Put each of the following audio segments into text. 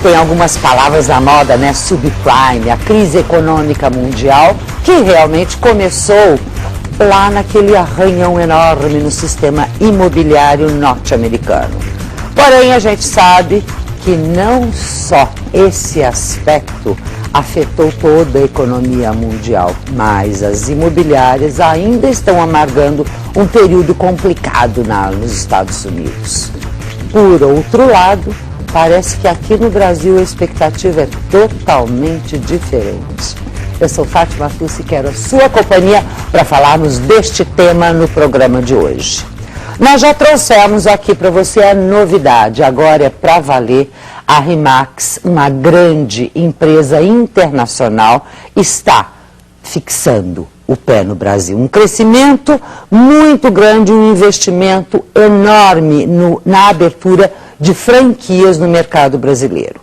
põe algumas palavras na moda, né? Subprime, a crise econômica mundial, que realmente começou lá naquele arranhão enorme no sistema imobiliário norte-americano. Porém, a gente sabe que não só esse aspecto afetou toda a economia mundial, mas as imobiliárias ainda estão amargando um período complicado nos Estados Unidos. Por outro lado, parece que aqui no Brasil a expectativa é totalmente diferente. Eu sou Fátima Tussi e quero a sua companhia para falarmos deste tema no programa de hoje. Nós já trouxemos aqui para você a novidade, agora é para valer. A Remax, uma grande empresa internacional, está fixando o pé no Brasil. Um crescimento muito grande, um investimento enorme na abertura de franquias no mercado brasileiro.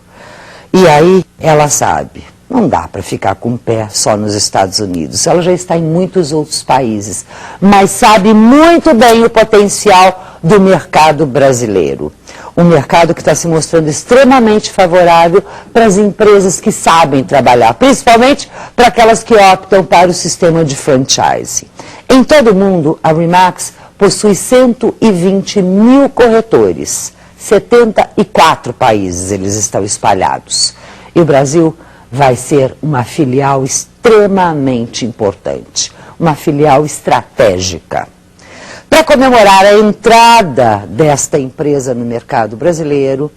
E aí ela sabe, não dá para ficar com o pé só nos Estados Unidos. Ela já está em muitos outros países, mas sabe muito bem o potencial do mercado brasileiro. Um mercado que está se mostrando extremamente favorável para as empresas que sabem trabalhar, principalmente para aquelas que optam para o sistema de franchise. Em todo o mundo, a Remax possui 120 mil corretores, 74 países eles estão espalhados. E o Brasil vai ser uma filial extremamente importante, uma filial estratégica. Para comemorar a entrada desta empresa no mercado brasileiro,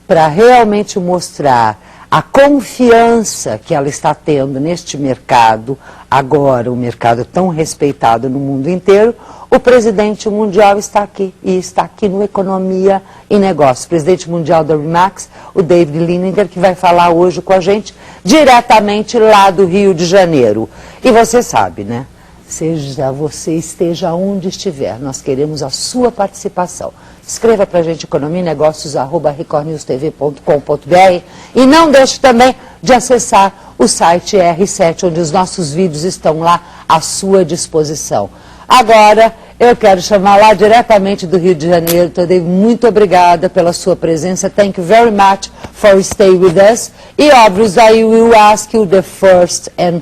para realmente mostrar a confiança que ela está tendo neste mercado, agora um mercado tão respeitado no mundo inteiro, o presidente mundial está aqui, e está aqui no Economia e Negócios. O presidente mundial da Remax, o David Liniger, que vai falar hoje com a gente, diretamente lá do Rio de Janeiro. E você sabe, né? Seja você esteja onde estiver, nós queremos a sua participação. Escreva para a gente economianegócios@recordnewstv.com.br e não deixe também de acessar o site R7, onde os nossos vídeos estão lá à sua disposição. Agora, eu quero chamar lá diretamente do Rio de Janeiro. Tadeu, muito obrigada pela sua presença. Thank you very much for staying with us. E, obviously, I will ask you the first and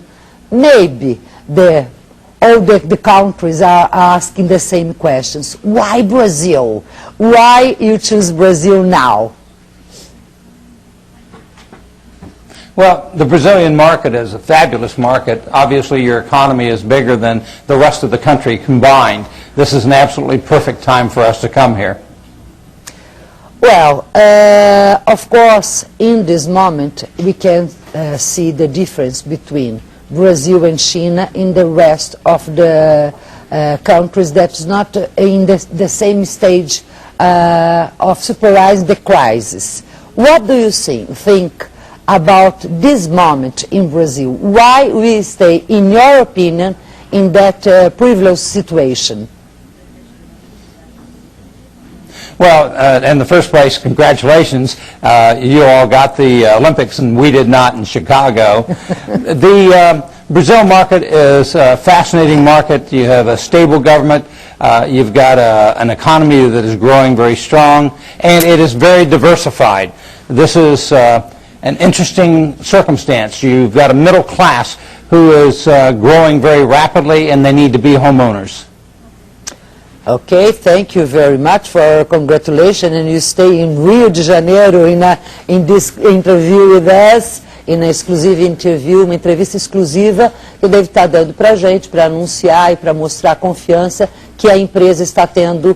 maybe all the countries are asking the same questions. Why Brazil? Why you choose Brazil now? Well, the Brazilian market is a fabulous market. Obviously, your economy is bigger than the rest of the country combined. This is an absolutely perfect time for us to come here. Well, of course, in this moment, we can see the difference between Brazil and China in the rest of the countries that's not in the same stage of supervising the crisis. What do you think about this moment in Brazil? Why we stay, in your opinion, in that privileged situation? Well, in the first place, congratulations. You all got the Olympics and we did not in Chicago. The Brazil market is a fascinating market. You have a stable government. You've got an economy that is growing very strong, and it is very diversified. This is an interesting circumstance. You've got a middle class who is growing very rapidly, and they need to be homeowners. Okay, thank you very much for congratulations, and you stay in Rio de Janeiro in this interview with us, in a exclusive interview, uma entrevista exclusiva que deve estar dando para a gente, para anunciar e para mostrar a confiança que a empresa está tendo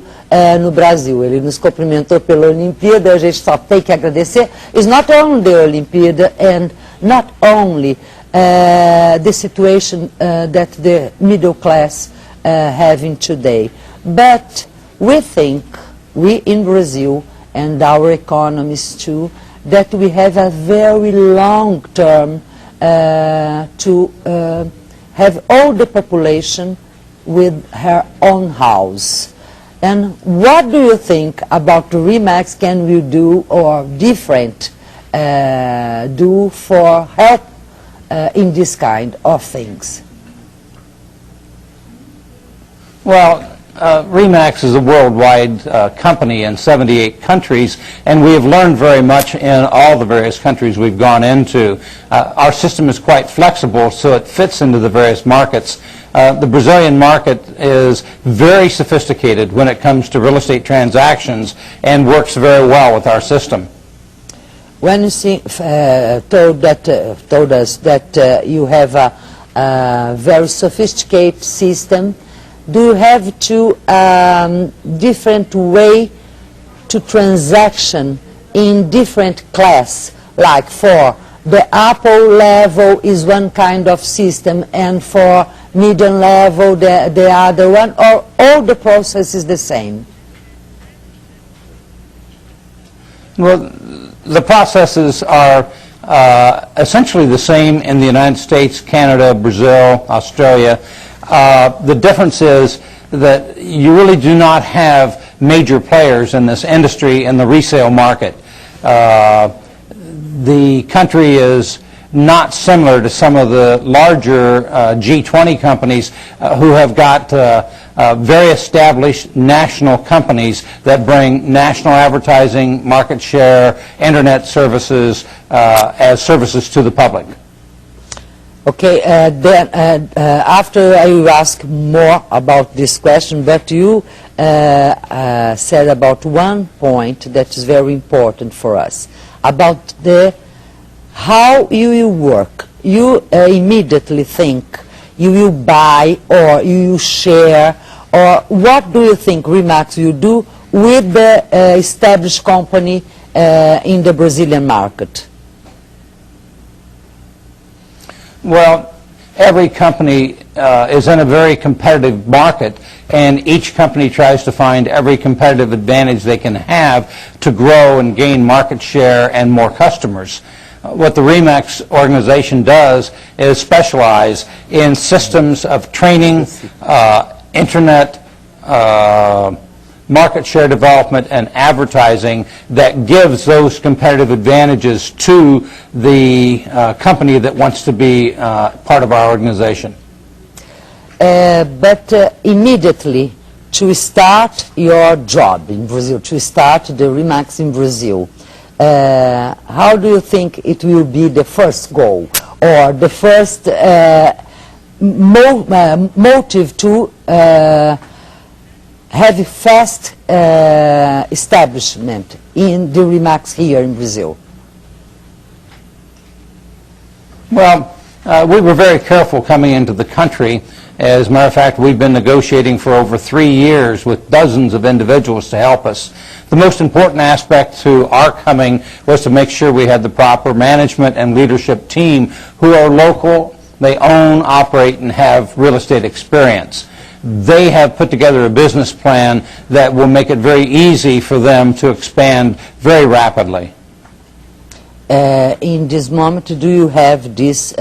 no Brasil. Ele nos cumprimentou pela Olimpíada, a gente só tem que agradecer. It's not only the Olimpíada and not only the situation that the middle class having today. But we think, we in Brazil and our economists too, that we have a very long term to have all the population with her own house. And what do you think about the Remax can we do or different do for help in this kind of things? Well, RE/MAX is a worldwide company in 78 countries, and we have learned very much in all the various countries we've gone into. Our system is quite flexible, so it fits into the various markets. The Brazilian market is very sophisticated when it comes to real estate transactions and works very well with our system. When you told us that you have a very sophisticated system, do you have to different way to transaction in different class? Like for the upper level is one kind of system, and for medium level the other one, or all the process is the same? Well, the processes are essentially the same in the United States, Canada, Brazil, Australia. The difference is that you really do not have major players in this industry in the resale market. The country is not similar to some of the larger G20 companies who have got very established national companies that bring national advertising, market share, internet services as services to the public. Okay, then after I will ask more about this question, but you said about one point that is very important for us, about how you will work. You immediately think you will buy or you will share, or what do you think RE/MAX will do with the established company in the Brazilian market? Well, every company is in a very competitive market, and each company tries to find every competitive advantage they can have to grow and gain market share and more customers. What the RE/MAX organization does is specialize in systems of training, internet, market share development, and advertising that gives those competitive advantages to the company that wants to be part of our organization. But immediately to start your job in Brazil, to start the RE/MAX in Brazil, how do you think it will be the first goal or the first motive to have a fast establishment in the RE/MAX here in Brazil? Well, we were very careful coming into the country. As a matter of fact, we've been negotiating for over 3 years with dozens of individuals to help us. The most important aspect to our coming was to make sure we had the proper management and leadership team who are local, they own, operate, and have real estate experience. They have put together a business plan that will make it very easy for them to expand very rapidly. In this moment, do you have this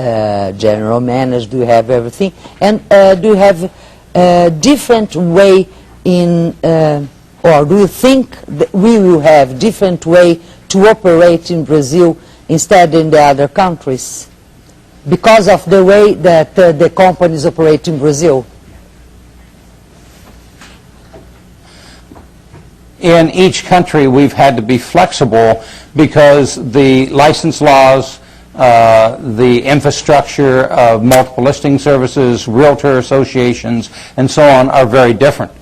general manager, do you have everything? And do you have a different way in, or do you think that we will have different way to operate in Brazil instead in the other countries? Because of the way that the companies operate in Brazil? In each country, we've had to be flexible because the license laws, the infrastructure of multiple listing services, realtor associations, and so on are very different.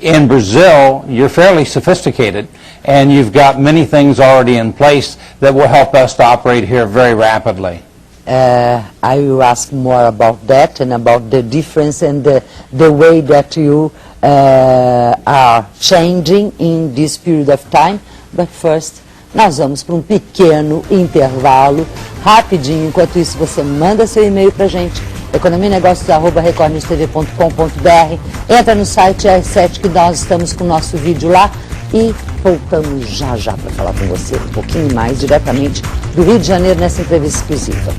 In Brazil, you're fairly sophisticated, and you've got many things already in place that will help us to operate here very rapidly. I will ask more about that and about the difference and the way that you are changing in this period of time. But first, nós vamos para um pequeno intervalo, rapidinho. Enquanto isso, você manda seu e-mail para a gente, economianegocios@recordnewstv.com.br. Entra no site R7 que nós estamos com o nosso vídeo lá e voltamos já para falar com você um pouquinho mais diretamente do Rio de Janeiro nessa entrevista exclusiva.